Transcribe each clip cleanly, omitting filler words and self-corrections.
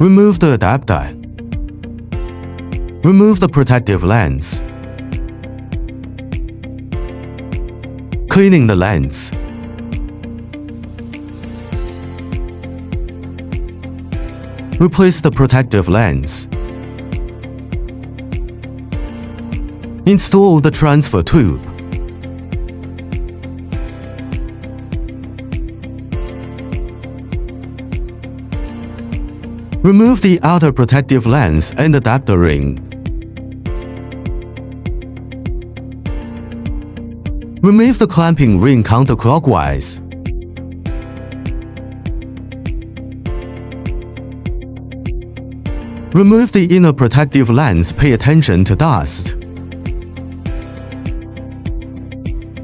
Remove the adapter. Remove the protective lens. Cleaning the lens. Replace the protective lens. Install the transfer tube. Remove the outer protective lens and adapter ring. Remove the clamping ring counterclockwise. Remove the inner protective lens. Pay attention to dust.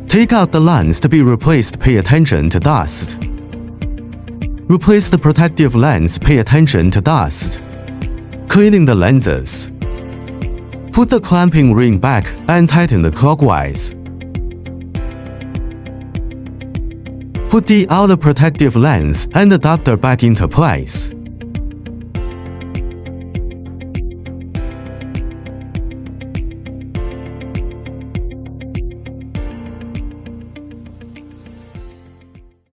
Take out the lens to be replaced. Pay attention to dust. Replace the protective lens. Pay attention to dust. Cleaning the lenses. Put the clamping ring back and tighten it clockwise. Put the outer protective lens and adapter back into place.